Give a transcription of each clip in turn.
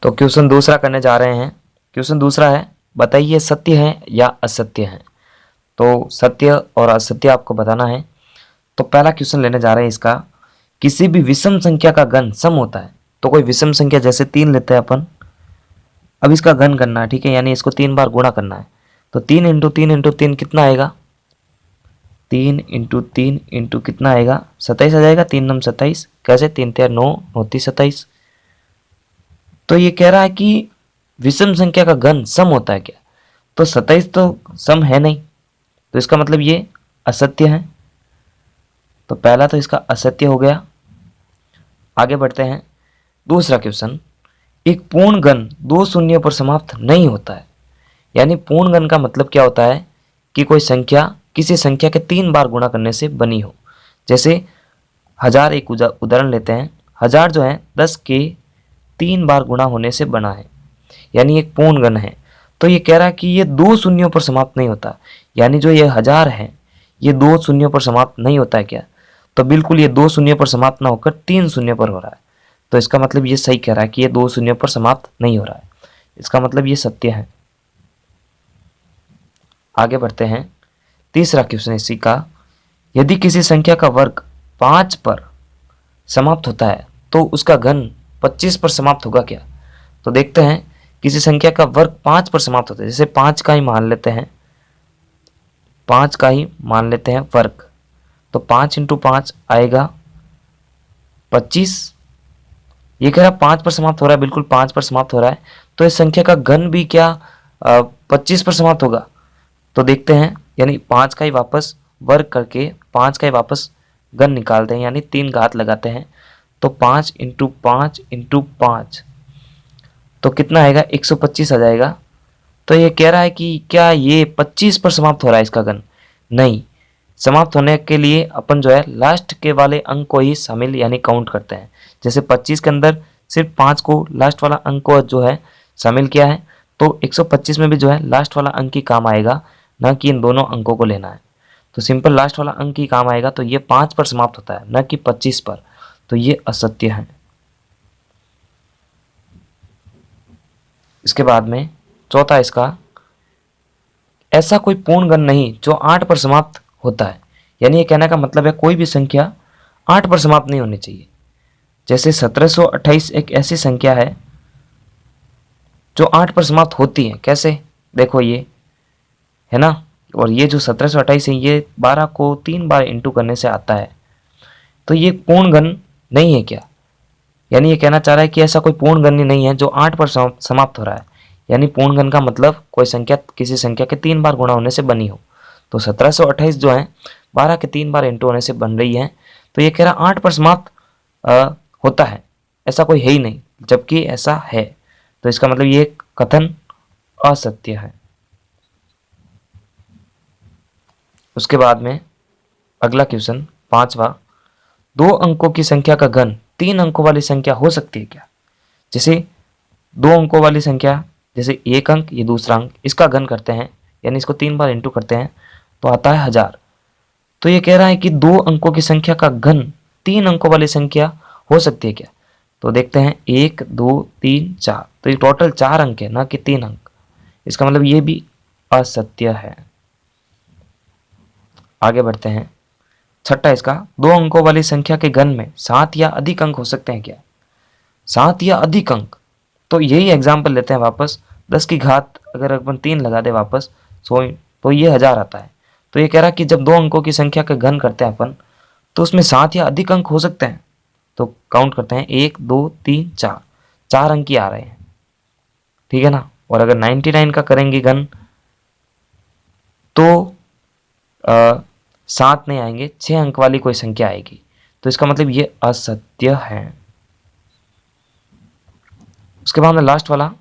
तो क्वेश्चन दूसरा करने जा रहे हैं। क्वेश्चन दूसरा है, बताइए सत्य है या असत्य है। तो सत्य और असत्य आपको बताना है। तो पहला क्वेश्चन लेने जा रहे हैं इसका, किसी भी विषम संख्या का घन सम होता है। तो कोई विषम संख्या जैसे 3 लेते हैं अपन, अब इसका घन करना है, ठीक है, यानी इसको 3 बार गुणा करना है। तो 3 इंटू 3 इंटू 3 कितना आएगा, 3 इंटू 3 इंटू कितना आएगा, 27 आ जाएगा। 3 नम 27, कैसे, 3 3 9 9 3 27। तो ये कह रहा है कि विषम संख्या का घन सम होता है क्या। तो 27 तो सम है नहीं, तो इसका मतलब ये असत्य है। तो पहला तो इसका असत्य हो गया। आगे बढ़ते हैं। दूसरा क्वेश्चन, एक पूर्ण घन 2 शून्यों पर समाप्त नहीं होता है। यानी पूर्ण घन का मतलब क्या होता है कि कोई संख्या किसी संख्या के 3 बार गुणा करने से बनी हो। जैसे 1000 एक उदाहरण लेते हैं। 1000 जो है 10 के 3 बार गुणा होने से बना है, यानी एक पूर्ण घन है। तो ये कह रहा है कि ये 2 शून्यों पर समाप्त नहीं होता, यानी जो ये 1000 है ये 2 शून्यों पर समाप्त नहीं होता है क्या। तो बिल्कुल ये 2 शून्यों पर समाप्त ना होकर 3 शून्यों पर हो रहा है। तो इसका मतलब ये सही कह रहा है कि ये 2 शून्यों पर समाप्त नहीं हो रहा है। इसका मतलब ये सत्य है। आगे बढ़ते हैं। तीसरा क्वेश्चन इसी का, यदि किसी संख्या का वर्ग 5 पर समाप्त होता है तो उसका घन 25 पर समाप्त होगा क्या। तो देखते हैं, किसी संख्या का वर्ग 5 पर समाप्त होता है, जैसे 5 का ही मान लेते हैं, 5 का ही मान लेते हैं वर्ग। तो 5 इंटू 5 आएगा 25। ये कह रहा है 5 पर समाप्त हो रहा है, बिल्कुल 5 पर समाप्त हो रहा है। तो इस संख्या का घन भी क्या 25 पर समाप्त होगा। तो देखते हैं, यानी 5 का ही वापस वर्ग करके 5 का ही वापस घन निकालते हैं, यानी 3 घात लगाते हैं। तो 5 इंटू 5 इंटू 5 तो कितना आएगा, 125 आ जाएगा। तो ये कह रहा है कि क्या ये 25 पर समाप्त हो रहा है इसका घन। नहीं, समाप्त होने के लिए अपन जो है लास्ट के वाले अंक को ही शामिल यानी काउंट करते हैं। जैसे 25 के अंदर सिर्फ 5 को, लास्ट वाला अंक को जो है शामिल किया है, तो 125 में भी जो है लास्ट वाला अंक ही काम आएगा, ना कि इन दोनों अंकों को लेना है। तो सिंपल लास्ट वाला अंक ही काम आएगा। तो ये 5 पर समाप्त होता है, न कि 25 पर। तो ये असत्य है। इसके बाद में चौथा इसका, ऐसा कोई पूर्ण घन नहीं जो 8 पर समाप्त होता है। यानी ये कहने का मतलब है कोई भी संख्या 8 पर समाप्त नहीं होनी चाहिए। जैसे 1728 एक ऐसी संख्या है जो 8 पर समाप्त होती है। कैसे, देखो ये है ना, और ये जो 1728 है ये 12 को 3 बार इंटू करने से आता है। तो ये पूर्ण घन नहीं है क्या। यानी ये कहना चाह रहा है कि ऐसा कोई पूर्ण घन नहीं है जो 8 पर समाप्त हो रहा है। यानी पूर्ण घन का मतलब कोई संख्या किसी संख्या के 3 बार गुणा होने से बनी हो। तो 1728 जो है 12 के 3 बार इंटू होने से बन रही है। तो ये कह रहा 8 पर समाप्त होता है, ऐसा कोई है ही नहीं, जबकि ऐसा है। तो इसका मतलब ये कथन असत्य है। उसके बाद में अगला क्वेश्चन पांचवा, 2 अंकों की संख्या का घन 3 अंकों वाली संख्या हो सकती है क्या। जैसे 2 अंकों वाली संख्या, जैसे 1 अंक ये दूसरा अंक, इसका घन करते हैं यानी इसको 3 बार इंटू करते हैं तो आता है 1000। तो ये कह रहा है कि 2 अंकों की संख्या का घन 3 अंकों वाली संख्या हो सकती है क्या। तो देखते हैं 1 2 3 4, तो ये टोटल 4 अंक है, ना कि 3 अंक। इसका मतलब ये भी असत्य है। आगे बढ़ते हैं। छठा इसका, 2 अंकों वाली संख्या के घन में 7 या अधिक अंक हो सकते हैं क्या। 7 या अधिक अंक, तो यही एग्जाम्पल लेते हैं वापस। 10 की घात अगर अपन 3 लगा दे वापस, तो ये 1000 आता है। तो ये कह रहा है कि जब 2 अंकों की संख्या का घन करते हैं अपन, तो उसमें 7 या अधिक अंक हो सकते हैं। तो काउंट करते हैं 1 2 3 4, 4 अंक ही आ रहे हैं, ठीक है ना। और अगर 99 का करेंगे घन तो 7 नहीं आएंगे, 6 अंक वाली कोई संख्या आएगी। तो इसका मतलब ये असत्य है। उसके बाद में लास्ट वाला,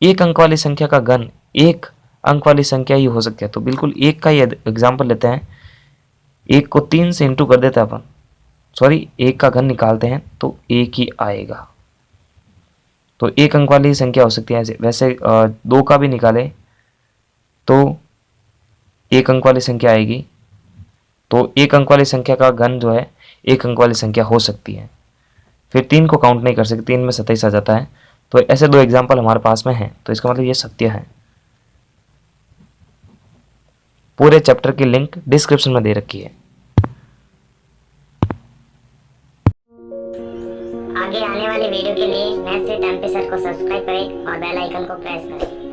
1 अंक वाली संख्या का घन 1 अंक वाली संख्या ही हो सकती है। तो बिल्कुल 1 का ही एग्जाम्पल लेते हैं। 1 को 3 से इंटू कर देते हैं अपन, सॉरी 1 का घन निकालते हैं तो 1 ही आएगा। तो 1 अंक वाली संख्या हो सकती है। वैसे 2 का भी निकाले तो 1 अंक वाली संख्या आएगी। तो 1 अंक वाली संख्या का घन जो है 1 अंक वाली संख्या हो सकती है। फिर 3 को काउंट नहीं कर सकते, 3 में 27 आ जाता है। तो ऐसे दो एग्जाम्पल हमारे पास में हैं, तो इसका मतलब ये सत्य है। पूरे चैप्टर की लिंक डिस्क्रिप्शन में दे रखी है। आगे आने वाले वीडियो के लिए मैथ्स विद एमपी सर को सब्सक्राइब करें और बेल आइकन को प्रेस करें।